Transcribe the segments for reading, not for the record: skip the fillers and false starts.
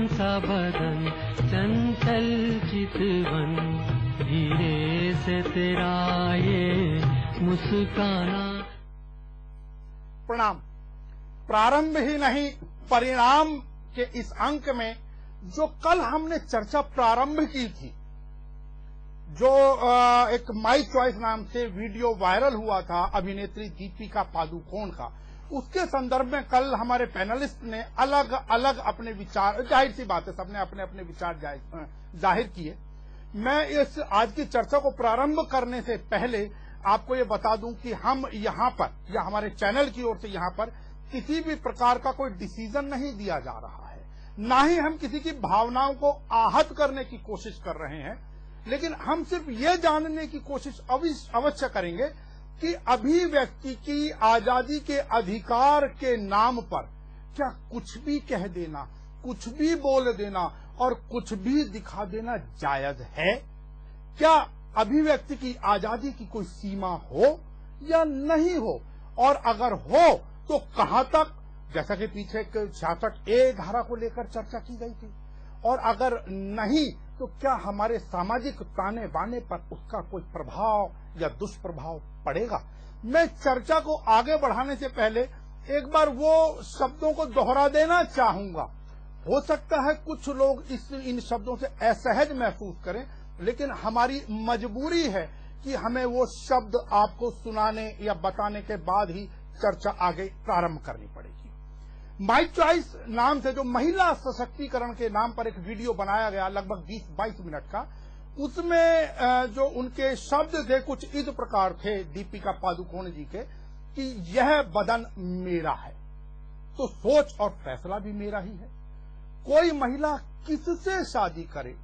सा बदन चंचल चितवन, धीरे से तेरा ये मुस्काना। प्रणाम। प्रारंभ ही नहीं, परिणाम के इस अंक में जो कल हमने चर्चा प्रारंभ की थी, जो एक माई चॉइस नाम से वीडियो वायरल हुआ था अभिनेत्री दीपिका पादुकोण का, उसके संदर्भ में कल हमारे पैनलिस्ट ने अलग अलग अपने विचार, जाहिर सी बात है सबने अपने अपने विचार जाहिर किए। मैं इस आज की चर्चा को प्रारंभ करने से पहले आपको ये बता दूं कि हम यहाँ पर या हमारे चैनल की ओर से यहाँ पर किसी भी प्रकार का कोई डिसीजन नहीं दिया जा रहा है, ना ही हम किसी की भावनाओं को आहत करने की कोशिश कर रहे हैं, लेकिन हम सिर्फ ये जानने की कोशिश अवश्य करेंगे कि अभिव्यक्ति की आजादी के अधिकार के नाम पर क्या कुछ भी कह देना, कुछ भी बोल देना और कुछ भी दिखा देना जायज है? क्या अभिव्यक्ति की आजादी की कोई सीमा हो या नहीं हो, और अगर हो तो कहां तक? जैसा कि पीछे 66A धारा को लेकर चर्चा की गई थी, और अगर नहीं तो क्या हमारे सामाजिक ताने बाने पर उसका कोई प्रभाव या दुष्प्रभाव पड़ेगा? मैं चर्चा को आगे बढ़ाने से पहले एक बार वो शब्दों को दोहरा देना चाहूंगा। हो सकता है कुछ लोग इन शब्दों से असहज महसूस करें, लेकिन हमारी मजबूरी है कि हमें वो शब्द आपको सुनाने या बताने के बाद ही चर्चा आगे प्रारंभ करनी पड़ेगी। माई चॉइस नाम से जो महिला सशक्तिकरण के नाम पर एक वीडियो बनाया गया लगभग 20-22 मिनट का, उसमें जो उनके शब्द थे कुछ इस प्रकार थे दीपिका पादुकोण जी के कि यह बदन मेरा है तो सोच और फैसला भी मेरा ही है। कोई महिला किससे शादी करे,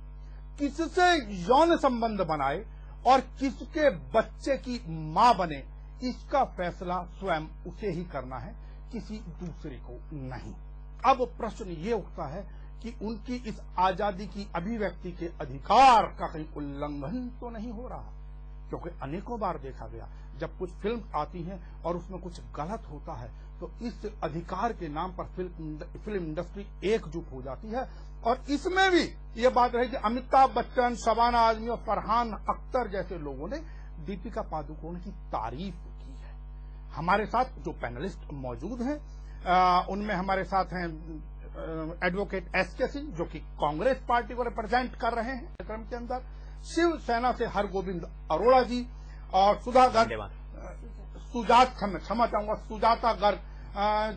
किससे यौन संबंध बनाए और किसके बच्चे की मां बने, इसका फैसला स्वयं उसे ही करना है, किसी दूसरे को नहीं। अब प्रश्न ये उठता है कि उनकी इस आजादी की अभिव्यक्ति के अधिकार का कहीं उल्लंघन तो नहीं हो रहा? क्योंकि अनेकों बार देखा गया जब कुछ फिल्म आती हैं और उसमें कुछ गलत होता है तो इस अधिकार के नाम पर फिल्म इंडस्ट्री एकजुट हो जाती है। और इसमें भी ये बात रही कि अमिताभ बच्चन, शबाना आजमी और फरहान अख्तर जैसे लोगों ने दीपिका पादुकोण की तारीफ की है। हमारे साथ जो पैनलिस्ट मौजूद हैं उनमें हमारे साथ हैं एडवोकेट SK सिंह जो कि कांग्रेस पार्टी को रिप्रेजेंट कर रहे हैं कार्यक्रम के अंदर, शिवसेना से हरगोविंद अरोड़ा जी और सुजाता गर्ग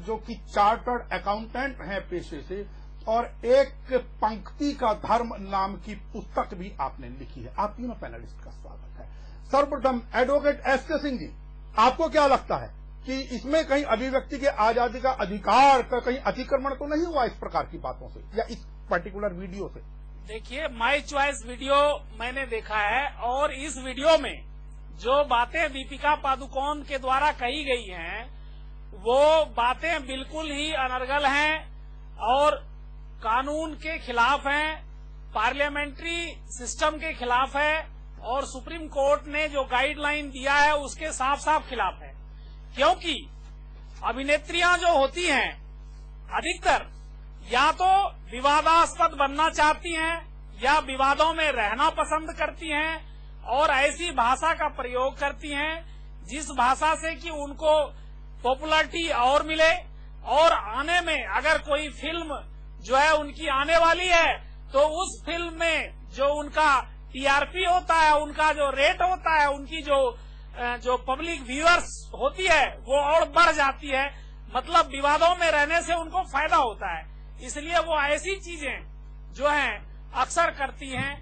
जो कि चार्टर्ड अकाउंटेंट हैं पेशे से, और एक पंक्ति का धर्म नाम की पुस्तक भी आपने लिखी है। आप तीनों पैनलिस्ट का स्वागत है। सर्वप्रथम एडवोकेट SK सिंह जी, आपको क्या लगता है कि इसमें कहीं अभिव्यक्ति के आजादी का अधिकार का कहीं अतिक्रमण तो नहीं हुआ इस प्रकार की बातों से या इस पर्टिकुलर वीडियो से? देखिए, माई चॉइस वीडियो मैंने देखा है और इस वीडियो में जो बातें दीपिका पादुकोण के द्वारा कही गई हैं वो बातें बिल्कुल ही अनर्गल हैं और कानून के खिलाफ हैं, पार्लियामेंट्री सिस्टम के खिलाफ है और सुप्रीम कोर्ट ने जो गाइडलाइन दिया है उसके साफ साफ खिलाफ है। क्योंकि अभिनेत्रियां जो होती हैं अधिकतर या तो विवादास्पद बनना चाहती हैं या विवादों में रहना पसंद करती हैं और ऐसी भाषा का प्रयोग करती हैं जिस भाषा से कि उनको पॉपुलैरिटी और मिले, और आने में अगर कोई फिल्म जो है उनकी आने वाली है तो उस फिल्म में जो उनका TRP होता है, उनका जो रेट होता है, उनकी जो पब्लिक व्यूअर्स होती है वो और बढ़ जाती है। मतलब विवादों में रहने से उनको फायदा होता है, इसलिए वो ऐसी चीजें जो हैं अक्सर करती हैं।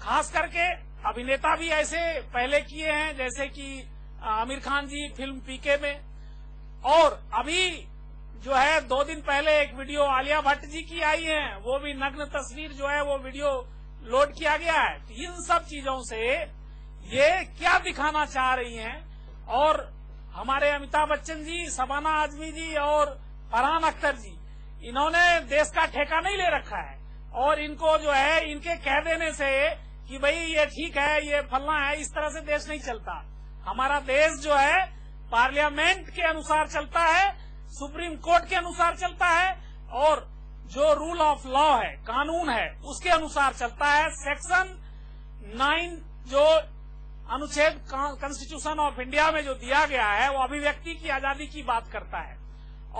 खास करके अभिनेता भी ऐसे पहले किए हैं, जैसे कि आमिर खान जी फिल्म PK में, और अभी जो है 2 दिन पहले एक वीडियो आलिया भट्ट जी की आई है, वो भी नग्न तस्वीर जो है वो वीडियो लोड किया गया है। तो इन सब चीजों से ये क्या दिखाना चाह रही हैं, और हमारे अमिताभ बच्चन जी, शबाना आजमी जी और फरहान अख्तर जी, इन्होंने देश का ठेका नहीं ले रखा है, और इनको जो है इनके कह देने से कि भाई ये ठीक है, ये फलना है, इस तरह से देश नहीं चलता। हमारा देश जो है पार्लियामेंट के अनुसार चलता है, सुप्रीम कोर्ट के अनुसार चलता है, और जो रूल ऑफ लॉ है, कानून है, उसके अनुसार चलता है। सेक्शन 9 जो अनुच्छेद कॉन्स्टिट्यूशन ऑफ इंडिया में जो दिया गया है वो अभिव्यक्ति की आजादी की बात करता है,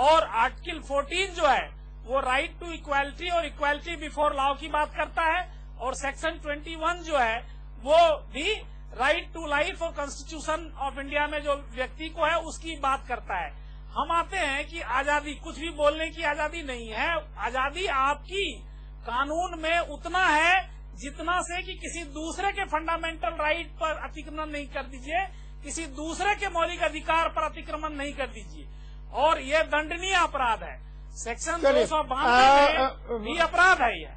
और आर्टिकल 14 जो है वो राइट टू इक्वालिटी और इक्वालिटी बिफोर लॉ की बात करता है, और सेक्शन 21 जो है वो भी राइट टू लाइफ और कॉन्स्टिट्यूशन ऑफ इंडिया में जो व्यक्ति को है उसकी बात करता है। हम आते हैं कि आजादी, कुछ भी बोलने की आजादी नहीं है। आजादी आपकी कानून में उतना है जितना से कि किसी दूसरे के फंडामेंटल राइट पर अतिक्रमण नहीं कर दीजिए, किसी दूसरे के मौलिक अधिकार पर अतिक्रमण नहीं कर दीजिए, और ये दंडनीय अपराध है। सेक्शन 292 में भी अपराध है ये।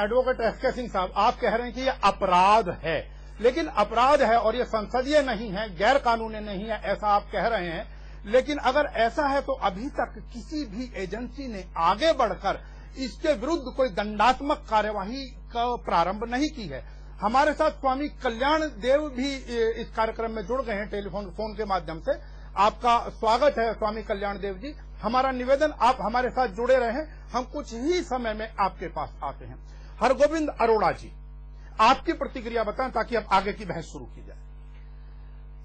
एडवोकेट एसके सिंह साहब, आप कह रहे हैं कि ये अपराध है, लेकिन अपराध है और ये संसदीय नहीं है, गैर कानूनी नहीं है, ऐसा आप कह रहे हैं। लेकिन अगर ऐसा है तो अभी तक किसी भी एजेंसी ने आगे बढ़कर इसके विरुद्ध कोई दंडात्मक कार्यवाही का प्रारंभ नहीं की है। हमारे साथ स्वामी कल्याण देव भी इस कार्यक्रम में जुड़ गए हैं फोन के माध्यम से। आपका स्वागत है स्वामी कल्याण देव जी। हमारा निवेदन, आप हमारे साथ जुड़े रहें, हम कुछ ही समय में आपके पास आते हैं। हरगोविंद अरोड़ा जी, आपकी प्रतिक्रिया बताएं ताकि अब आगे की बहस शुरू की जाए।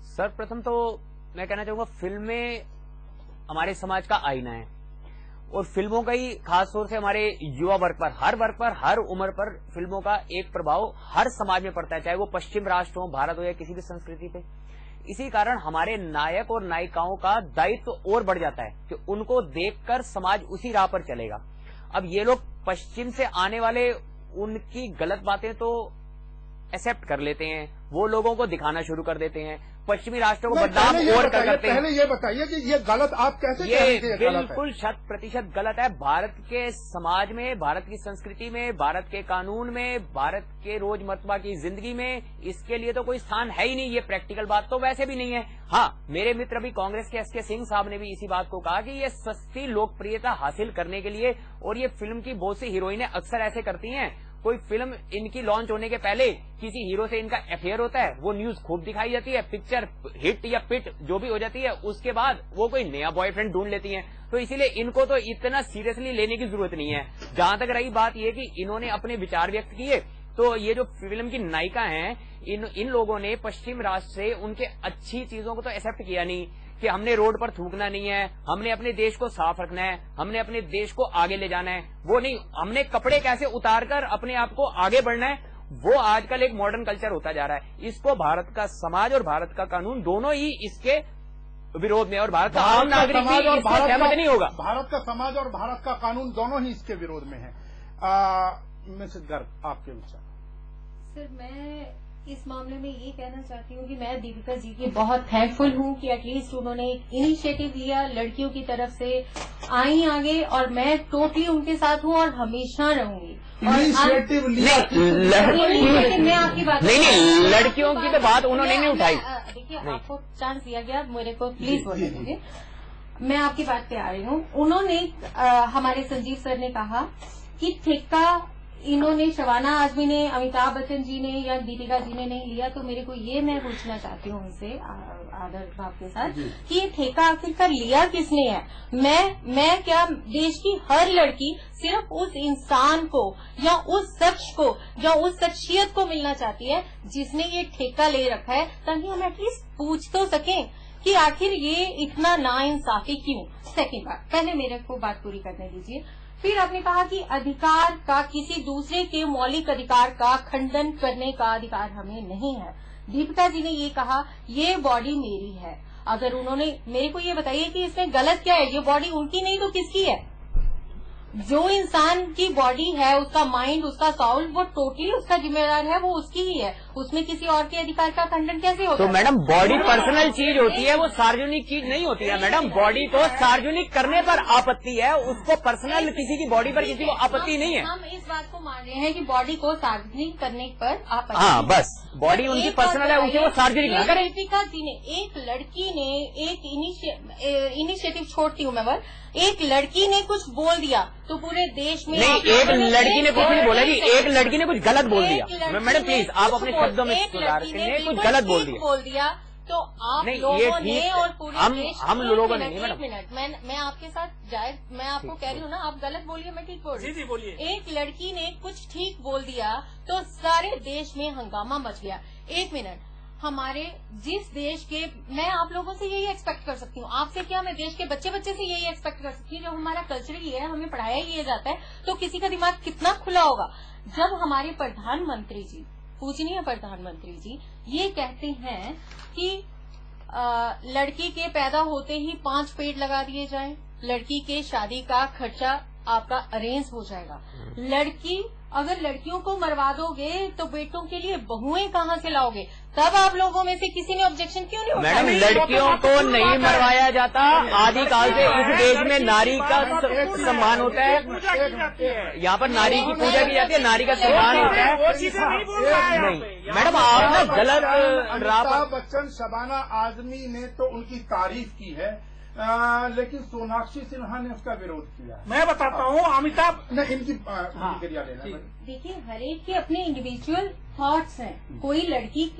सर, प्रथम तो मैं कहना चाहूंगा, फिल्में हमारे समाज का आईना है, और फिल्मों का ही खास तौर से हमारे युवा वर्ग पर, हर उम्र पर फिल्मों का एक प्रभाव हर समाज में पड़ता है, चाहे वो पश्चिम राष्ट्र हो, भारत हो या किसी भी संस्कृति पे। इसी कारण हमारे नायक और नायिकाओं का दायित्व और बढ़ जाता है कि उनको देखकर समाज उसी राह पर चलेगा। अब ये लोग पश्चिम से आने वाले उनकी गलत बातें तो एक्सेप्ट कर लेते हैं, वो लोगों को दिखाना शुरू कर देते हैं, पश्चिमी राष्ट्रों को बदनाम और करते हैं। पहले ये बताइए कि ये गलत आप कैसे ये कह रहे हैं? बिल्कुल 100% गलत है। भारत के समाज में, भारत की संस्कृति में, भारत के कानून में, भारत के रोजमर्रा की जिंदगी में इसके लिए तो कोई स्थान है ही नहीं। ये प्रैक्टिकल बात तो वैसे भी नहीं है। हाँ, मेरे मित्र अभी कांग्रेस के एसके सिंह साहब ने भी इसी बात को कहा कि ये सस्ती लोकप्रियता हासिल करने के लिए, और ये फिल्म की बहुत सी हीरोइनें अक्सर ऐसे करती हैं, कोई फिल्म इनकी लॉन्च होने के पहले किसी हीरो से इनका अफेयर होता है, वो न्यूज खूब दिखाई जाती है, पिक्चर हिट या पिट जो भी हो जाती है, उसके बाद वो कोई नया बॉयफ्रेंड ढूंढ लेती हैं। तो इसीलिए इनको तो इतना सीरियसली लेने की जरूरत नहीं है। जहां तक रही बात ये कि इन्होंने अपने विचार व्यक्त किए, तो ये जो फिल्म की नायिका हैं, इन लोगों ने पश्चिम राष्ट्र से उनके अच्छी चीजों को तो एक्सेप्ट किया नहीं कि हमने रोड पर थूकना नहीं है, हमने अपने देश को साफ रखना है, हमने अपने देश को आगे ले जाना है, वो नहीं, हमने कपड़े कैसे उतारकर अपने आप को आगे बढ़ना है, वो आजकल एक मॉडर्न कल्चर होता जा रहा है। इसको भारत का समाज और भारत का कानून दोनों ही इसके विरोध में, और भारत का आम नागरिक भी इससे सहमत नहीं होगा। भारत का समाज और भारत का कानून दोनों ही इसके विरोध में है। मिसेस गर्ग, आपके विचार? सर, मैं इस मामले में ये कहना चाहती हूँ कि मैं दीपिका जी की बहुत थैंकफुल हूँ कि एटलीस्ट उन्होंने एक इनिशिएटिव लिया, लड़कियों की तरफ से आई आगे, और मैं टोटली उनके साथ हूँ और हमेशा रहूंगी। इनिशिएटिव लिया, मैं आपकी बात नहीं, लड़कियों की तो बात उन्होंने नहीं उठाई। देखिए, आपको चांस दिया गया, मेरे को प्लीज बोलने दीजिए। मैं आपकी बात पे आ रही हूँ। उन्होंने हमारे संजीव सर ने कहा कि ठेका इन्होंने, शबाना आजमी ने, अमिताभ बच्चन जी ने या दीपिका जी ने नहीं लिया, तो मेरे को ये मैं पूछना चाहती हूँ उनसे आदर भाव के साथ कि ये ठेका आखिरकार लिया किसने है? मैं क्या, देश की हर लड़की सिर्फ उस इंसान को या उस शख्स को या उस शख्सियत को मिलना चाहती है जिसने ये ठेका ले रखा है, ताकि हम एटलीस्ट पूछ तो सकें कि आखिर ये इतना नाइंसाफी क्यों। सेकेंड बात, पहले मेरे को बात पूरी करने दीजिए। फिर आपने कहा कि अधिकार का, किसी दूसरे के मौलिक अधिकार का खंडन करने का अधिकार हमें नहीं है। दीपिका जी ने ये कहा, ये बॉडी मेरी है। अगर उन्होंने, मेरे को ये बताइए कि इसमें गलत क्या है? ये बॉडी उनकी नहीं तो किसकी है? जो इंसान की बॉडी है, उसका माइंड, उसका साउल, वो टोटली उसका जिम्मेदार है, वो उसकी ही है। उसमें किसी और के अधिकार का खंडन कैसे होता है? तो मैडम, बॉडी पर्सनल चीज होती है, वो सार्वजनिक चीज नहीं होती है। मैडम, बॉडी को सार्वजनिक करने पर आपत्ति है, उसको पर्सनल किसी की बॉडी पर किसी को आपत्ति नहीं है। हम इस बात को मान रहे हैं कि बॉडी को सार्वजनिक करने पर आपत्ति। हाँ, बस बॉडी उनकी पर्सनल है, उसे वो सार्वजनिक ना करें। दीपिका जी ने, एक लड़की ने एक इनिशिएटिव, छोड़ती हूँ मैं बस, एक लड़की ने कुछ बोल दिया तो पूरे देश में नहीं, एक लड़की ने कुछ नहीं बोला जी, एक लड़की ने कुछ गलत बोल दिया। मैडम प्लीज, आप अपने शब्दों में सुधार करें, कुछ गलत बोल दिया तो आप नहीं, लोगों ने और पूरे देश हम लोगों ने नहीं एक मिनट मैं आपके साथ जायज मैं आपको कह रही हूँ ना, आप गलत बोलिए, मैं ठीक बोल रही हूँ। जी बोलिए। एक लड़की ने कुछ ठीक बोल दिया तो सारे देश में हंगामा मच गया। एक मिनट, हमारे जिस देश के, मैं आप लोगों से यही एक्सपेक्ट कर सकती हूँ, आपसे क्या, मैं देश के बच्चे से यही एक्सपेक्ट कर सकती हूँ। जो हमारा कल्चर ही है, हमें पढ़ाया ही जाता है, तो किसी का दिमाग कितना खुला होगा जब हमारे प्रधानमंत्री जी, पूजनीय प्रधानमंत्री जी, ये कहते हैं कि लड़की के पैदा होते ही 5 पेड़ लगा दिए जाएं, लड़की के शादी का खर्चा आपका अरेंज हो जाएगा। अगर लड़कियों को मरवा दोगे तो बेटों के लिए बहुएं कहाँ से लाओगे? तब आप लोगों में से किसी ने ऑब्जेक्शन क्यों नहीं उठाया? मैडम, लड़कियों को नहीं मरवाया जाता। आदिकाल से इस देश में नारी का सम्मान होता है। यहाँ पर नारी की पूजा की जाती है, नारी का सम्मान होता है। नहीं मैडम, आप ना गलत। अमिताभ बच्चन, शबाना आजमी ने तो उनकी तारीफ की है, लेकिन सोनाक्षी सिन्हा ने उसका विरोध किया। मैं बताता हूँ, अमिताभ नहीं, इनकी प्रतिक्रिया लेना। देखिए, हर एक के अपने इंडिविजुअल थॉट्स हैं। कोई लड़की,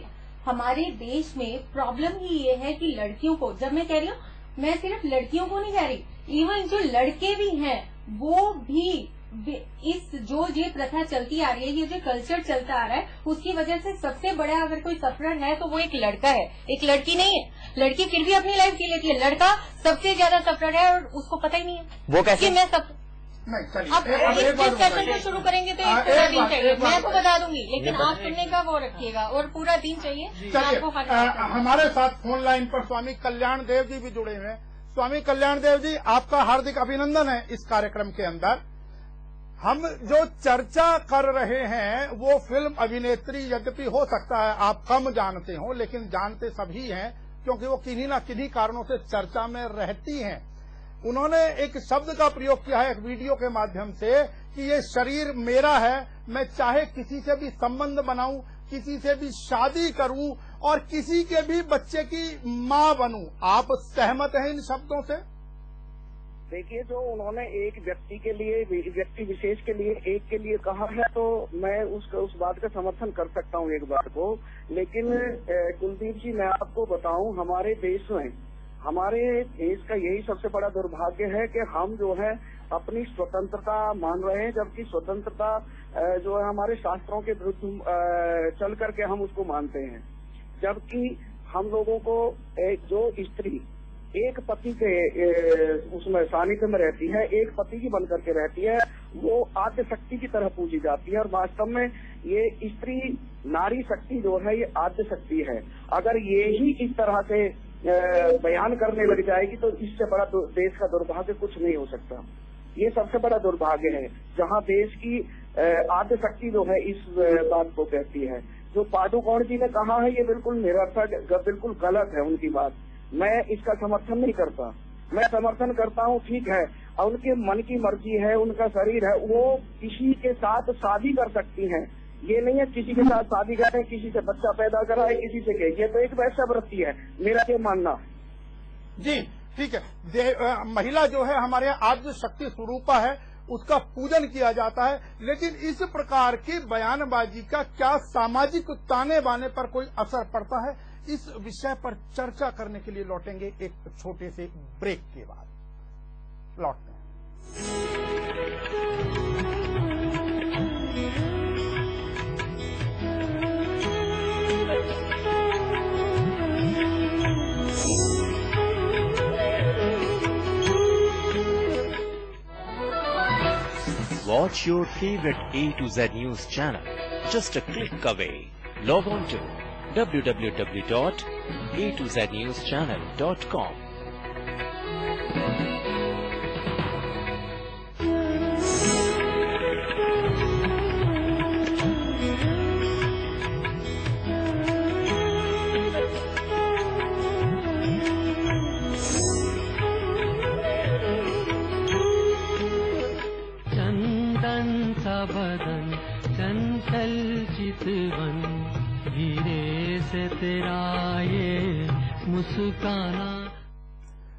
हमारे देश में प्रॉब्लम ही ये है कि लड़कियों को, जब मैं कह रही हूँ, मैं सिर्फ लड़कियों को नहीं कह रही, इवन जो लड़के भी हैं वो भी इस जो ये प्रथा चलती आ रही है, ये जो कल्चर चलता आ रहा है, उसकी वजह से सबसे बड़ा अगर कोई सफरर है तो वो एक लड़का है, एक लड़की नहीं है। लड़की फिर भी अपनी लाइफ जी लेती है, लड़का सबसे ज्यादा सफरर है और उसको पता ही नहीं है वो कैसे। मैं सब नहीं, चलिए अब इस सेशन को शुरू करेंगे तो एक पूरा दिन चाहिए, मैं आपको बता दूंगी, लेकिन आप सुनने का वो रखिएगा और पूरा दिन चाहिए। चलिए, हमारे साथ फोन लाइन पर स्वामी कल्याण देव जी भी जुड़े हुए हैं। स्वामी कल्याण देव जी, आपका हार्दिक अभिनंदन है इस कार्यक्रम के अंदर। हम जो चर्चा कर रहे हैं वो फिल्म अभिनेत्री, यद्यपि हो सकता है आप कम जानते हो, लेकिन जानते सभी हैं, क्योंकि वो किन्हीं न किन्हीं कारणों से चर्चा में रहती हैं। उन्होंने एक शब्द का प्रयोग किया है एक वीडियो के माध्यम से कि ये शरीर मेरा है, मैं चाहे किसी से भी संबंध बनाऊं, किसी से भी शादी करूं और किसी के भी बच्चे की मां बनूं। आप सहमत हैं इन शब्दों से? देखिए, जो उन्होंने एक व्यक्ति के लिए, व्यक्ति विशेष के लिए, एक के लिए कहा है, तो मैं उस बात का समर्थन कर सकता हूँ एक बार को। लेकिन कुलदीप जी, मैं आपको बताऊं, हमारे देश का यही सबसे बड़ा दुर्भाग्य है कि हम जो है अपनी स्वतंत्रता मान रहे हैं, जबकि स्वतंत्रता जो है हमारे शास्त्रों के विरुद्ध चल करके हम उसको मानते हैं। जबकि हम लोगों को जो स्त्री एक पति के उसमें सानिध्य में रहती है, एक पति की बन करके रहती है, वो आद्य शक्ति की तरह पूजी जाती है। और वास्तव में ये स्त्री नारी शक्ति जो है ये आद्य शक्ति है। अगर ये ही इस तरह से बयान करने लग जाएगी तो इससे बड़ा देश का दुर्भाग्य कुछ नहीं हो सकता। ये सबसे बड़ा दुर्भाग्य है जहाँ देश की आद्य शक्ति जो है इस बात को कहती है। जो पादुकोण जी ने कहा है ये बिल्कुल निरर्थक, बिल्कुल गलत है उनकी बात। मैं इसका समर्थन नहीं करता। मैं समर्थन करता हूँ, ठीक है, और उनके मन की मर्जी है, उनका शरीर है, वो किसी के साथ शादी कर सकती हैं। ये नहीं है किसी के साथ शादी करें, किसी से बच्चा पैदा कराए, किसी से कहे, ये तो एक वैश्यावृत्ति है, मेरा ये मानना। जी ठीक है। महिला जो है हमारे यहाँ आद्य शक्ति स्वरूपा है, उसका पूजन किया जाता है, लेकिन इस प्रकार की बयानबाजी का क्या सामाजिक ताने बाने पर कोई असर पड़ता है? इस विषय पर चर्चा करने के लिए लौटेंगे एक छोटे से ब्रेक के बाद। लौटते हैं। Watch your favorite A to Z News channel just a click away. Log on to www.a2znewschannel.com. चंदन सा बदन चंचल चितवन, धीरे से तेरा ये मुस्काना।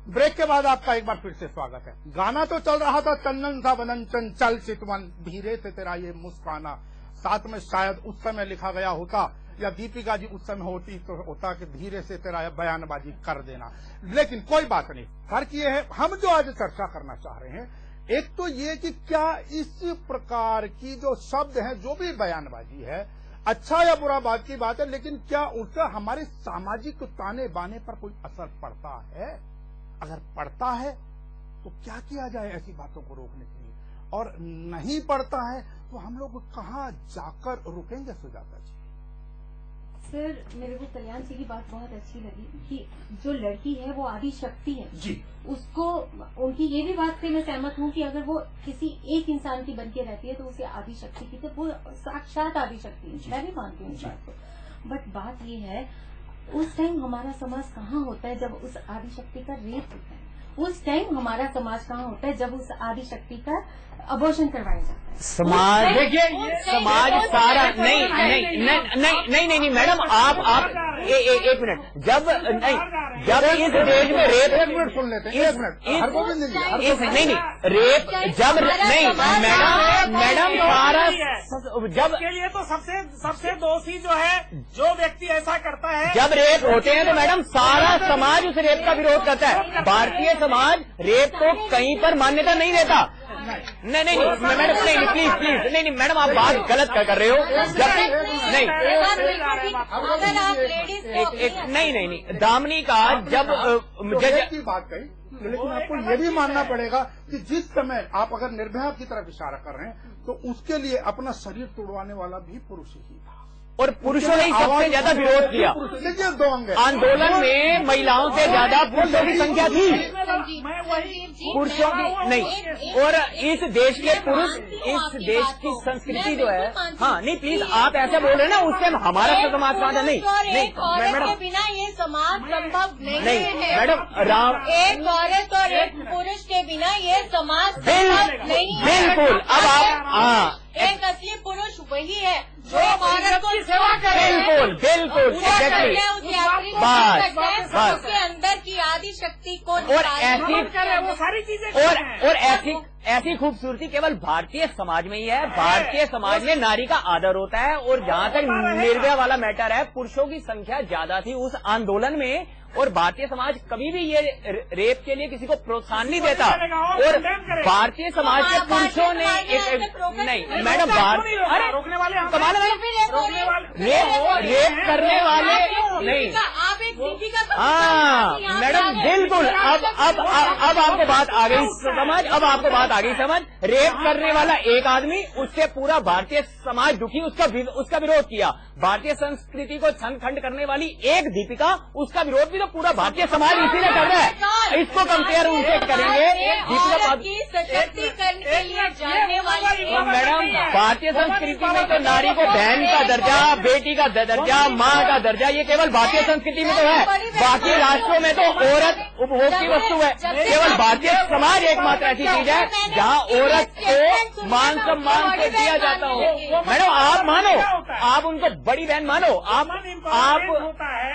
ब्रेक के बाद आपका एक बार फिर से स्वागत है। गाना तो चल रहा था चंदन सा बदन चंचल चितवन, धीरे से तेरा ये मुस्काना। साथ में शायद उस समय लिखा गया होता या दीपिका जी उस समय होती तो होता कि धीरे से तेरा बयानबाजी कर देना। लेकिन कोई बात नहीं, फर्क ये है हम जो आज चर्चा करना चाह रहे हैं, एक तो ये कि क्या इस प्रकार की जो शब्द हैं, जो भी बयानबाजी है, अच्छा या बुरा बात की बात है, लेकिन क्या उसका हमारे सामाजिक ताने बाने पर कोई असर पड़ता है? अगर पड़ता है तो क्या किया जाए ऐसी बातों को रोकने के लिए, और नहीं पड़ता है तो हम लोग कहाँ जाकर रुकेंगे? सुजाता जी सर, मेरे को कल्याण जी की बात बहुत अच्छी लगी कि जो लड़की है वो आदि शक्ति है जी, उसको, उनकी ये भी बात से मैं सहमत हूँ कि अगर वो किसी एक इंसान की बन के रहती है तो उसे आदि शक्ति की, तो वो साक्षात आदि शक्ति है, मैं भी मानती हूँ इस बात को। बट बात ये है, उस टाइम हमारा समाज कहाँ होता है जब उस आदि शक्ति का रेप होता है? उस टाइम हमारा समाज कहाँ होता है जब उस आदि शक्ति का अबॉर्शन करवाया जाता है? समाज, देखिए समाज सारा नहीं मैडम, आप एक मिनट, जब इस देश में रेप, एक मिनट सुन लेते हैं, एक मिनट, नहीं रेप, जब नहीं मैडम सारा, जब के लिए तो सबसे दोषी जो है, जो व्यक्ति ऐसा करता है, जब रेप होते हैं तो मैडम सारा समाज उस रेप का विरोध करता है। भारतीय समाज रेप को कहीं पर मान्यता नहीं देता। नहीं मैडम, प्लीज नहीं मैडम, आप बात गलत कर रहे हो। जब नहीं अगर आप लेडीज नहीं दामिनी का जब की बात कही, लेकिन आपको ये भी मानना पड़ेगा कि जिस समय आप अगर निर्भया की तरफ इशारा कर रहे हैं तो उसके लिए अपना शरीर तोड़वाने वाला भी पुरुष ही था, और पुरुषों ने सबसे ज्यादा विरोध किया। देखिए, दो अंग आंदोलन में महिलाओं से ज्यादा पुरुषों की संख्या थी, पुरुषों की नहीं। और इस देश के पुरुष, इस देश की संस्कृति जो है, हाँ नहीं प्लीज आप ऐसे बोल रहे हैं ना, उससे हमारा तो समाज कहाँ था? नहीं मैडम, के बिना ये समाज संभव नहीं है मैडम। राम, एक औरत और एक पुरुष के बिना ये समाज नहीं है। बिल्कुल। अब आप एक असली पुरुष वही है जो औरत को सेवा करे, बिल्कुल बस उसके अंदर की आदि शक्ति को और ऐसी करे, वो सारी चीजें और ऐसी खूबसूरती केवल भारतीय समाज में ही है। भारतीय समाज में नारी का आदर होता है, और जहाँ तक निर्भया वाला मैटर है, पुरुषों की संख्या ज्यादा थी उस आंदोलन में, और भारतीय समाज कभी भी ये रेप के लिए किसी को प्रोत्साहन नहीं देता। और भारतीय समाज के पुरुषों ने नहीं मैडम, अरे रोकने वाले कमाल है, रेप करने वाले नहीं। आप एक दीपिका, हाँ मैडम बिल्कुल। अब आपको बात आ गई समझ, अब आपको बात आ गई समझ। रेप करने वाला एक आदमी, उससे पूरा भारतीय समाज दुखी, उसका विरोध किया। भारतीय संस्कृति को छंद खंड करने वाली एक दीपिका, उसका विरोध भी तो पूरा भारतीय समाज इसीलिए कर रहा है। इसको कंपेयर उनसे करेंगे दीपिका की सशक्तिकरण के लिए जाने वाली मैडम, भारतीय संस्कृति में तो नारी को बहन का दर्जा, बेटी का दर्जा, माँ का दर्जा, ये केवल भारतीय संस्कृति में तो है। बाकी राष्ट्रों में तो औरत उपभोग की वस्तु है। केवल भारतीय समाज एकमात्र ऐसी चीज है जहाँ औरत को मान सम्मान से दिया जाता हो। मैडम आप मानो, आप उनको बड़ी बहन मानो,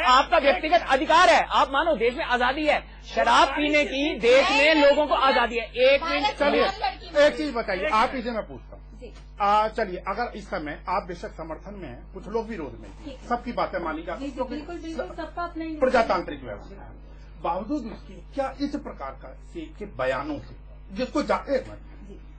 आपका व्यक्तिगत अधिकार है, आप मानो देश में आजादी है, शराब पीने की देश में लोगों को आजादी है। एक मिनट, चलिए एक चीज बताइए, आप इसे मैं पूछता हूँ। चलिए, अगर इस समय आप बेशक समर्थन में हैं, कुछ लोग विरोध में, सबकी बातें मानी जाती है, बिल्कुल सबका अपना प्रजातांत्रिक व्यवस्था है, बावजूद इसके क्या इस प्रकार का के बयानों से, जिसको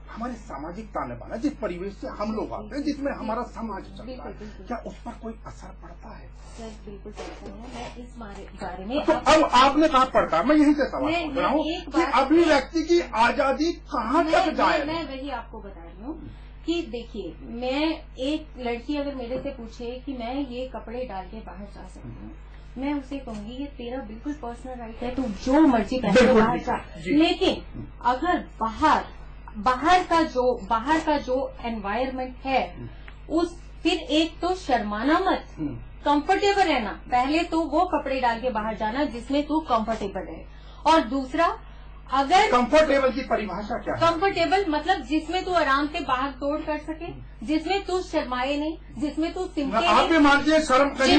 हमारे सामाजिक ताने बाना, जिस परिवेश से हम लोग आते हैं, जिसमें हमारा समाज चलता है, क्या उस पर कोई असर पड़ता है? सर बिल्कुल पड़ता है। मैं इस बारे में तो अब आपने कहा पड़ता है, मैं यहीं से सवाल पूछ रहा हूँ कि अभिव्यक्ति की आजादी कहाँ तक जाए? मैं वही आपको बता रही हूँ कि देखिए, मैं एक लड़की अगर मेरे से पूछे कि मैं ये कपड़े डाल के बाहर जा सकती हूँ, मैं उसे कहूंगी ये तेरा बिल्कुल पर्सनल राइट है, तू जो मर्जी पहन के बाहर जा। लेकिन अगर बाहर का जो एनवायरनमेंट है, फिर एक तो शर्माना मत, कंफर्टेबल रहना। पहले तो वो कपड़े डाल के बाहर जाना जिसमें तू कंफर्टेबल है, और दूसरा, अगर कंफर्टेबल की परिभाषा क्या है? कंफर्टेबल मतलब जिसमें तू आराम से बाहर दौड़ कर सके, जिसमें तू शर्माए नहीं, जिसमें तू सिमटे आप भी मानती है शर्म कहीं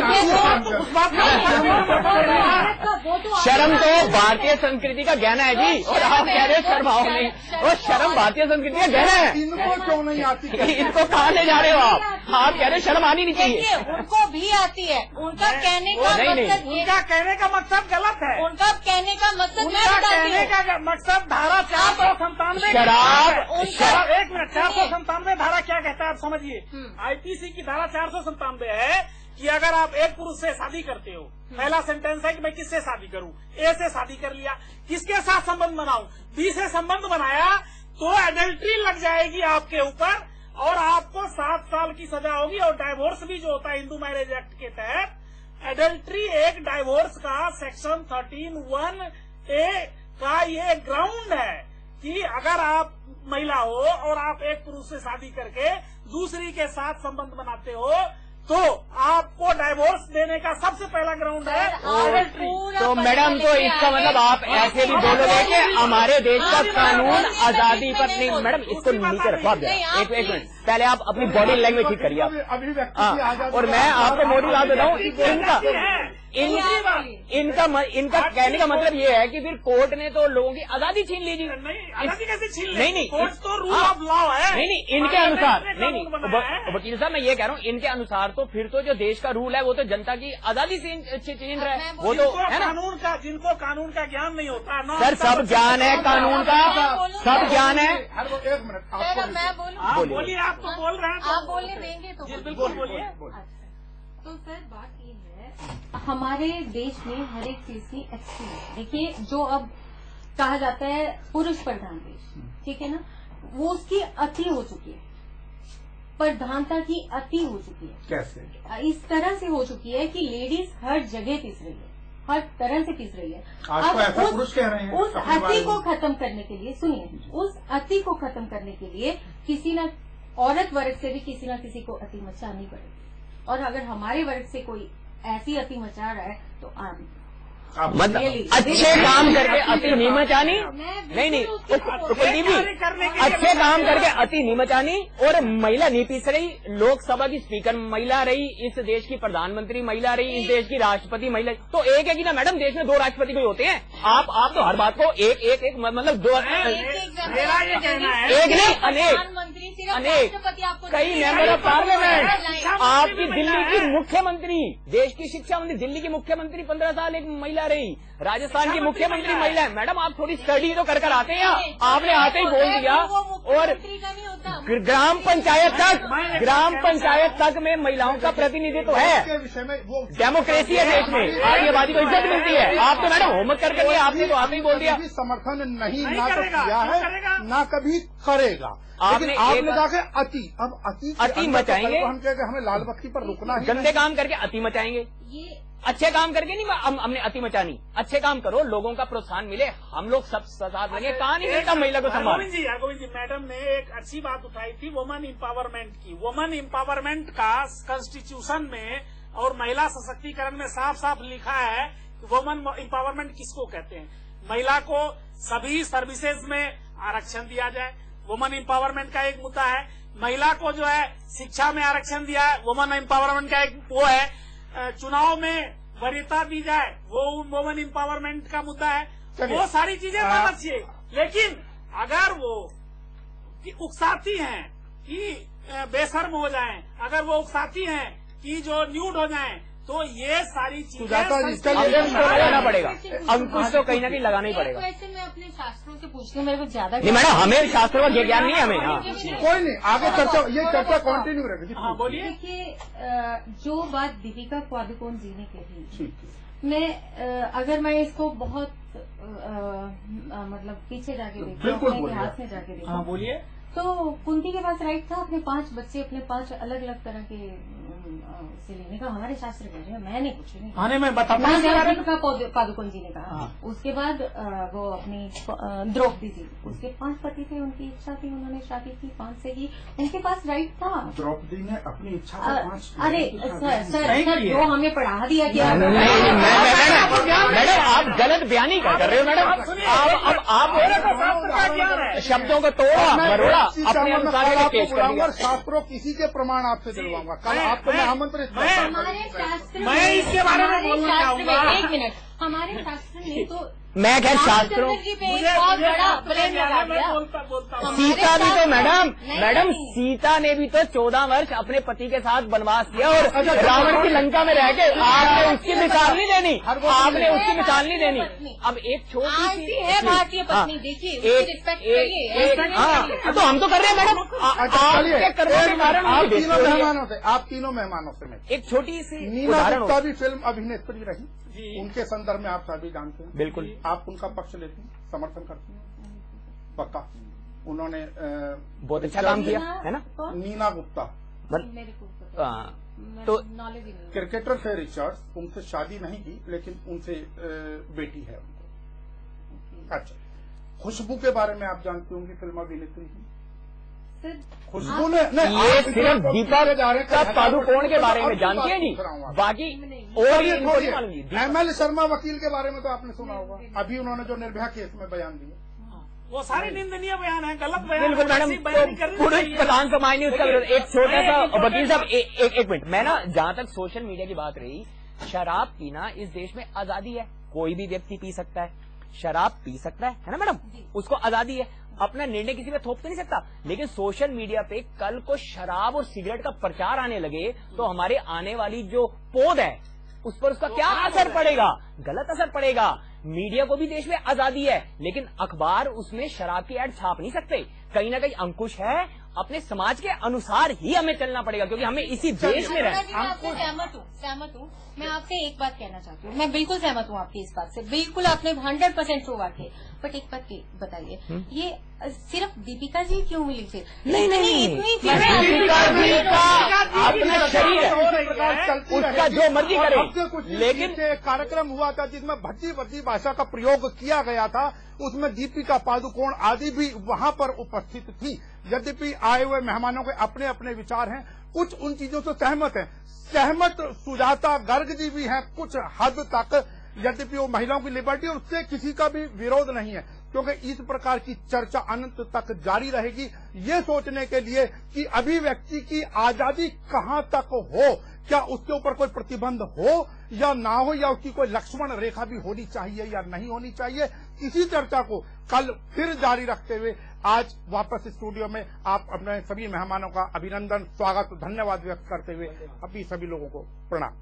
शर्म तो भारतीय संस्कृति का गहना है जी, और आप कह रहे हो शर्माओ नहीं, और शर्म भारतीय संस्कृति का गहना है। इनको क्यों नहीं आती? इनको कहाँ ले जा रहे हो आप? आप कह रहे शर्म आनी नहीं चाहिए। देखिए, उनको भी आती है, उनका कहने का मकसद, उनका कहने का मकसद गलत है। उनका कहने का मकसद मैं बताती कहने हूँ। का मकसद धारा 497 शराब, एक मिनट, 497 धारा क्या कहता है आप समझिए। आईपीसी की धारा 497 है कि अगर आप एक पुरुष से शादी करते हो, पहला सेंटेंस है कि मैं किससे शादी करूं, ए से शादी कर लिया, किसके साथ संबंध बनाऊं, बी से संबंध बनाया तो एडल्ट्री लग जाएगी आपके ऊपर और आपको 7 साल की सजा होगी। और डाइवोर्स भी जो होता है हिंदू मैरिज एक्ट के तहत, एडल्ट्री एक डाइवोर्स का सेक्शन 13(1)(a) का ये ग्राउंड है कि अगर आप महिला हो और आप एक पुरुष से शादी करके दूसरी के साथ संबंध बनाते हो तो आपको डाइवोर्स देने का सबसे पहला ग्राउंड है एडल्ट्री। तो मैडम, तो इसका मतलब आप ऐसे भी बोलोगे कि हमारे देश का कानून आजादी पर नहीं। मैडम, इसको नीचे रखो आप, एक मिनट पहले आप अपनी बॉडी लैंग्वेज ठीक करिए आप। हाँ, और मैं आपको मोटी बात बताऊँ, इनका कहने का मतलब ये है कि फिर कोर्ट ने तो लोगों की आजादी छीन ली जी। आजादी कैसे छीन ली? नहीं, कोर्ट तो रूल ऑफ लॉ है। नहीं, इनके अनुसार नहीं, वकील साहब मैं ये कह रहा हूँ, इनके अनुसार तो फिर तो जो देश का रूल है वो तो जनता की आजादी छीन रहा है, वो तो है ना। जिनको कानून का ज्ञान नहीं होता ना, सर सब ज्ञान है कानून का, सब ज्ञान है। एक मिनट, अगर मैं बोलूँ, बोलिए, आप तो बोल रहे हैं, आप बोलने देंगे तो बिल्कुल बोलिए। अच्छा, तो सर बात ये है, हमारे देश में हर एक चीज की एक्सट्रीम है। देखिए, जो अब कहा जाता है पुरुष प्रधान देश, ठीक है ना, वो उसकी अति हो चुकी है, प्रधानता की अति हो चुकी है। कैसे? इस तरह से हो चुकी है कि लेडीज हर जगह पिस रही है, हर तरह से पिस रही है। आज तो ऐसा पुरुष कह रहे हैं। उस अति को खत्म करने के लिए, सुनिए, उस अति को खत्म करने के लिए किसी न औरत वर्ग से भी किसी न किसी को अति मचानी पड़ेगी। और अगर हमारे वर्ग से कोई ऐसी अति मचा रहा है तो मतलब अच्छे काम करके अति नहीं मचानी, नहीं अच्छे काम करके अति नहीं मचानी। और महिला नहीं पीस रही, लोकसभा की स्पीकर महिला रही, इस देश की प्रधानमंत्री महिला रही, इस देश की राष्ट्रपति महिला, तो एक है कि ना मैडम, देश में 2 राष्ट्रपति कोई होते हैं? आप तो हर बात को एक मतलब 2, मेरा ये कहना है, एक नहीं अनेक कई मेंबर ऑफ पार्लियामेंट, आपकी दिल्ली की मुख्यमंत्री, देश की शिक्षा मंत्री, दिल्ली की मुख्यमंत्री 15 साल एक महिला रही, राजस्थान की मुख्यमंत्री महिला है। मैडम, आप थोड़ी स्टडी तो कर आते हैं, आपने आते ही बोल दिया। और ग्राम पंचायत तक में महिलाओं का प्रतिनिधित्व है, डेमोक्रेसी है देश में, आदिवासी को इज्जत मिलती है। आप तो मैडम होमवर्क करके आपने तो आते ही बोल दिया। समर्थन नहीं ना तो किया है ना कभी करेगा। आपने जाके अति मचाएंगे, हम कहेंगे हमें लाल बत्ती पर रुकना है, गंदे काम करके अति मचाएंगे। ये अच्छे काम करके नहीं हमने अति मचानी, अच्छे काम करो, लोगों का प्रोत्साहन मिले, हम लोग सब साथ लगे। कहाँ नहीं मिलता महिला को सम्मान। गोविंद जी, मैडम ने एक अच्छी बात उठाई थी वुमन एम्पावरमेंट की। वुमन एम्पावरमेंट का कॉन्स्टिट्यूशन में और महिला सशक्तिकरण में साफ साफ लिखा है कि वुमन एम्पावरमेंट किसको कहते हैं। महिला को सभी सर्विसेज में आरक्षण दिया जाए, वुमन एम्पावरमेंट का एक मुद्दा है। महिला को जो है शिक्षा में आरक्षण दिया है, वुमन एम्पावरमेंट का एक वो है। चुनाव में वरीयता दी जाए, वो वुमन एम्पावरमेंट का मुद्दा है। वो सारी चीजें बहुत अच्छी है, लेकिन अगर वो उकसाती हैं कि बेशर्म हो जाएं, अगर वो उकसाती हैं कि जो न्यूड हो जाएं, तो ये सारी चीजें लगाना पड़ेगा। अंकुश तो कहीं ना कहीं लगाना ही पड़ेगा। क्वेश्चन मैं अपने शास्त्रों से पूछती हूँ, मेरे को ज्यादा नहीं मैडम, हमें शास्त्रों का ज्ञान नहीं है हमें। हाँ कोई नहीं, आगे चर्चा कंटिन्यू रखेगी। हाँ बोलिए। देखिए, जो बात दीपिका पादुकोण जी ने कही, मैं अगर मैं इसको बहुत मतलब पीछे जाके देखूं, अपने इतिहास में जाके देखूं, हाँ बोलिए, तो कुंती के पास राइट था अपने 5 बच्चे, अपने 5 अलग अलग तरह के से लेने का। हमारे शास्त्र कह रहे हैं, मैंने कुछ नहीं कहा, मैं बताऊंगा। दीपिका पादुकोण जी ने कहा। उसके बाद वो अपनी द्रौपदी जी, उसके 5 पति थे, उनकी इच्छा थी, उन्होंने शादी की 5 से की, उनके पास राइट था। द्रौपदी ने अपनी इच्छा से 5। अरे सर जो हमें पढ़ा दिया गया। मैडम आप गलत बयानी कर रहे हो मैडम। आप शब्दों को तोड़ा मरोड़ा अपने अनुसार पेश कर दिया। शास्त्रों किसी के प्रमाण आपसे दिलवाऊंगा, कल आपको मैं आमंत्रित हमारे शास्त्र मैं इसके बारे में बोलना चाहूंगा। 1 मिनट, हमारे शास्त्र में तो मैं खैर शास्त्रों बहुत बड़ा ब्लेम लगा दिया। बोलता सीता भी तो मैडम सीता ने भी तो 14 वर्ष अपने पति के साथ वनवास किया और रावण की लंका में रह के आपने उसकी मिसाल नहीं देनी, आपने उसकी मिसाल नहीं देनी। अब एक छोटी सी है भारतीय पत्नी, देखिए रिस्पेक्ट हाँ तो हम तो कर रहे हैं मैडम, आपके कर्मों के कारण आप तीनों मेहमानों से मैं एक छोटी सी नीना गुप्ता भी फिल्म अभिनेत्री रही, उनके संदर्भ में आप सभी जानते हैं। बिल्कुल आप उनका पक्ष लेते हैं, समर्थन करते हैं? पक्का। उन्होंने बहुत अच्छा काम किया है ना नीना गुप्ता, मेरे को तो नॉलेज ही नहीं। क्रिकेटर थे रिचर्ड्स, उनसे शादी नहीं की लेकिन उनसे बेटी है उनको। अच्छा, खुशबू के बारे में आप जानते होंगे, फिल्म अभिनेत्री की खुशबू ने ये सिर्फ दीपक पादुकोण के बारे में जानती है जी, बाकी और ये थोड़ी ML शर्मा वकील के बारे में तो आपने सुना होगा, अभी उन्होंने जो निर्भया केस में बयान दिया वो सारे निंदनीय बयान है, गलत बयान। बिल्कुल मैडम, पूरे प्रधान समाज ने उसका विरोध। एक छोटा सा वकील साहब एक मिनट, मैं ना जहाँ तक सोशल मीडिया की बात रही, शराब पीना इस देश में आजादी है, कोई भी व्यक्ति पी सकता है, शराब पी सकता है ना मैडम, उसको आजादी है, अपना निर्णय किसी पे थोप तो नहीं सकता। लेकिन सोशल मीडिया पे कल को शराब और सिगरेट का प्रचार आने लगे तो हमारे आने वाली जो पौध है उस पर उसका क्या असर पड़ेगा? गलत असर पड़ेगा। मीडिया को भी देश में आजादी है लेकिन अखबार उसमें शराब की ऐड छाप नहीं सकते। कहीं ना कहीं अंकुश है, अपने समाज के अनुसार ही हमें चलना पड़ेगा क्योंकि हमें इसी देश में रहना। मैं आपसे सहमत हूँ। मैं आपसे एक बात कहना चाहती हूँ, मैं बिल्कुल सहमत हूँ आपकी इस बात से, बिल्कुल आपने 100% ट्रू बात है। बट एक बात बताइए, ये सिर्फ दीपिका जी क्यों मिली फिर? नहीं दीपिका जी का अपना शरीर है, उसका जो मर्जी करे। लेकिन कार्यक्रम हुआ था जिसमें भद्दी भाषा का प्रयोग किया गया था, उसमें दीपिका पादुकोण आदि भी वहां पर उपस्थित थी। यद्यपि आए हुए मेहमानों के अपने अपने विचार हैं, कुछ उन चीजों से सहमत हैं। सहमत सुजाता गर्ग जी भी हैं कुछ हद तक, यद्यपि वो महिलाओं की लिबर्टी और उससे किसी का भी विरोध नहीं है, क्योंकि इस प्रकार की चर्चा अनंत तक जारी रहेगी। ये सोचने के लिए कि अभिव्यक्ति की आजादी कहाँ तक हो, क्या उसके ऊपर कोई प्रतिबंध हो या ना हो, या उसकी कोई लक्ष्मण रेखा भी होनी चाहिए या नहीं होनी चाहिए, इसी चर्चा को कल फिर जारी रखते हुए आज वापस स्टूडियो में आप अपने सभी मेहमानों का अभिनंदन, स्वागत, धन्यवाद व्यक्त करते हुए अभी सभी लोगों को प्रणाम।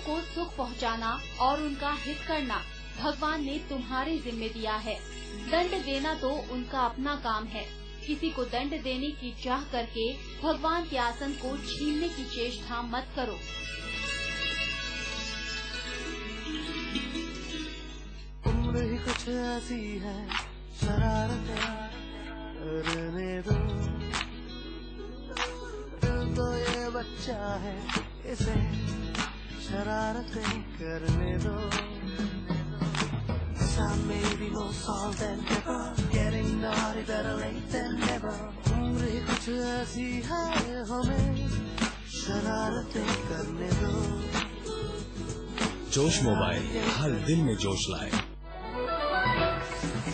को सुख पहुंचाना और उनका हित करना भगवान ने तुम्हारे जिम्मे दिया है। दंड देना तो उनका अपना काम है। किसी को दंड देने की चाह करके भगवान के आसन को छीनने की चेष्टा मत करो। उम्र ही कुछ ऐसी है, शरारत करने दो, दिल तो ये बच्चा है, इसे शरारतें करने दो। Some maybe more salt than pepper, getting naughty better late than never. उम्र ही कुछ ऐसी है, हमें शरारतें करने दो। जोश मोबाइल हर दिन में जोश लाए।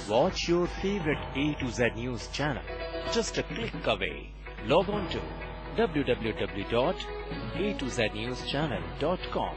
Watch your favorite A to Z news channel just a click away. Log on to www.a2znewschannel.com.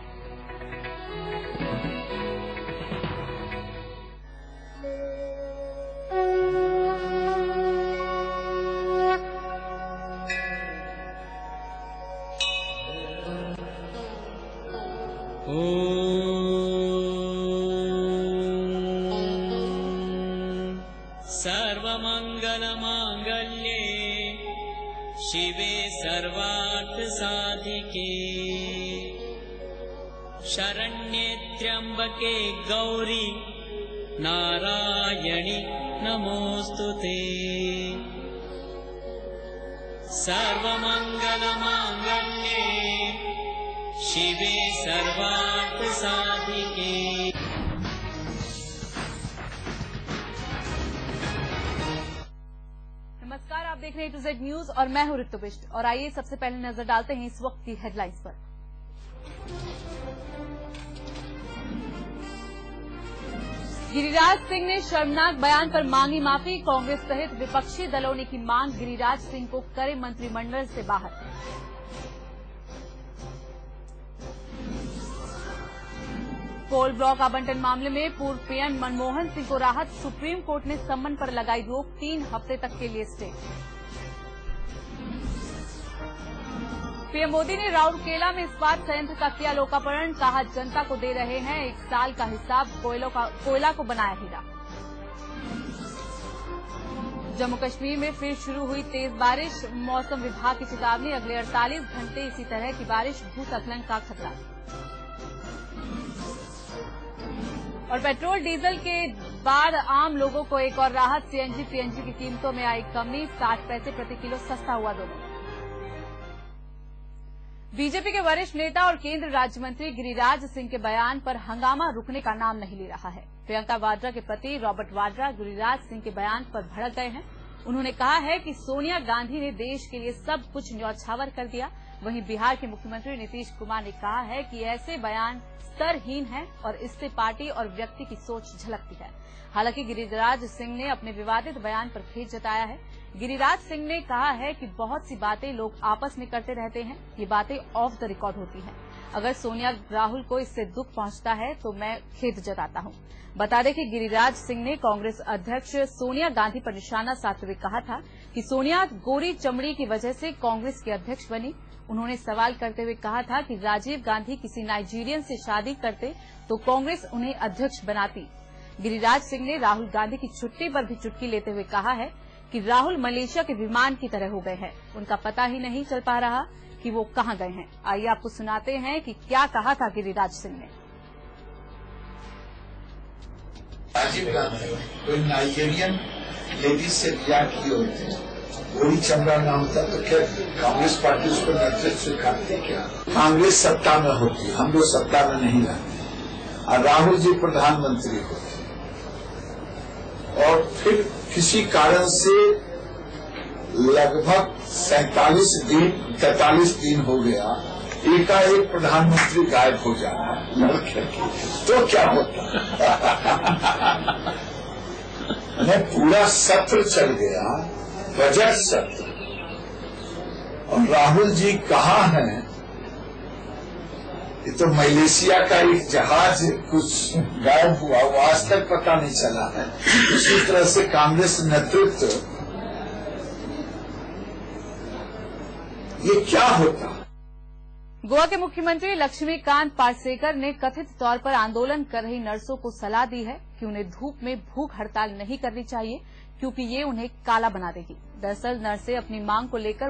सर्वमंगलमांगल्ये शिवे सर्वार्थ साधिके शरण्ये त्र्यंबके गौरी नारायणि नमोस्तुते। सर्वमंगलमांगल्ये शिवे सर्वार्थसाधिके। नमस्कार, आप देख रहे हैं A to Z न्यूज और मैं हूं ऋतु बिष्ट। और आइए सबसे पहले नजर डालते हैं इस वक्त की हेडलाइंस पर। गिरिराज सिंह ने शर्मनाक बयान पर मांगी माफी। कांग्रेस सहित विपक्षी दलों ने की मांग, गिरिराज सिंह को करे मंत्रिमंडल से बाहर। कोल ब्लॉक आवंटन मामले में पूर्व पीएम मनमोहन सिंह को राहत, सुप्रीम कोर्ट ने सम्मन पर लगाई रोक, 3 हफ्ते तक के लिए स्टे। पीएम मोदी ने राउरकेला में इस्पात संयंत्र का किया लोकार्पण, कहा जनता को दे रहे हैं 1 साल का हिसाब, कोयला को बनाया हीरा। जम्मू कश्मीर में फिर शुरू हुई तेज बारिश, मौसम विभाग की चेतावनी, अगले 48 घंटे इसी तरह की बारिश, भूस्खलन का खतरा। और पेट्रोल डीजल के बाद आम लोगों को एक और राहत, सीएनजी पीएनजी की कीमतों में आई कमी, 60 पैसे प्रति किलो सस्ता हुआ दोनों। बीजेपी के वरिष्ठ नेता और केंद्र राज्य मंत्री गिरिराज सिंह के बयान पर हंगामा रुकने का नाम नहीं ले रहा है। प्रियंका वाड्रा के पति रॉबर्ट वाड्रा गिरिराज सिंह के बयान पर भड़क गए हैं। उन्होंने कहा है कि सोनिया गांधी ने देश के लिए सब कुछ न्यौछावर कर दिया। वहीं बिहार के मुख्यमंत्री नीतीश कुमार ने कहा है कि ऐसे बयान स्तरहीन है और इससे पार्टी और व्यक्ति की सोच झलकती है। हालांकि गिरिराज सिंह ने अपने विवादित बयान पर खेद जताया है। गिरिराज सिंह ने कहा है कि बहुत सी बातें लोग आपस में करते रहते हैं, ये बातें ऑफ द रिकॉर्ड होती हैं। अगर सोनिया राहुल को इससे दुख पहुंचता है तो मैं खेद जताता हूं। बता दें कि गिरिराज सिंह ने कांग्रेस अध्यक्ष सोनिया गांधी पर निशाना साधते हुए कहा था कि सोनिया गोरी चमड़ी की वजह से कांग्रेस की अध्यक्ष बनी। उन्होंने सवाल करते हुए कहा था कि राजीव गांधी किसी नाइजीरियन से शादी करते तो कांग्रेस उन्हें अध्यक्ष बनाती। गिरिराज सिंह ने राहुल गांधी की छुट्टी पर भी चुटकी लेते हुए कहा है कि राहुल मलेशिया के विमान की तरह हो गए हैं, उनका पता ही नहीं चल पा रहा कि वो कहां गए हैं। आइए आपको सुनाते हैं कि क्या कहा था गिरिराज सिंह ने। राजीव गांधी कोई नाइजीरियन लेडीज से ब्याह किए हुए थे, गोरी चमड़ा नाम था, तो क्या कांग्रेस पार्टी उसको नेतृत्व करती? क्या कांग्रेस सत्ता में होती, हम लोग सत्ता में नहीं रहते, और राहुल जी प्रधानमंत्री होते, और फिर किसी कारण से लगभग 43 दिन हो गया, एकाएक प्रधानमंत्री गायब हो जाना तो क्या होता? पूरा सत्र चल गया, बजट सत्र, और राहुल जी कहाँ हैं? ये तो मलेशिया का एक जहाज कुछ गायब हुआ, वो आज तक पता नहीं चला है। इसी तरह से कांग्रेस नेतृत्व, ये क्या होता? गोवा के मुख्यमंत्री लक्ष्मीकांत पार्सेकर ने कथित तौर पर आंदोलन कर रही नर्सों को सलाह दी है कि उन्हें धूप में भूख हड़ताल नहीं करनी चाहिए, क्योंकि ये उन्हें काला बना देगी। दरअसल नर्सें अपनी मांग को लेकर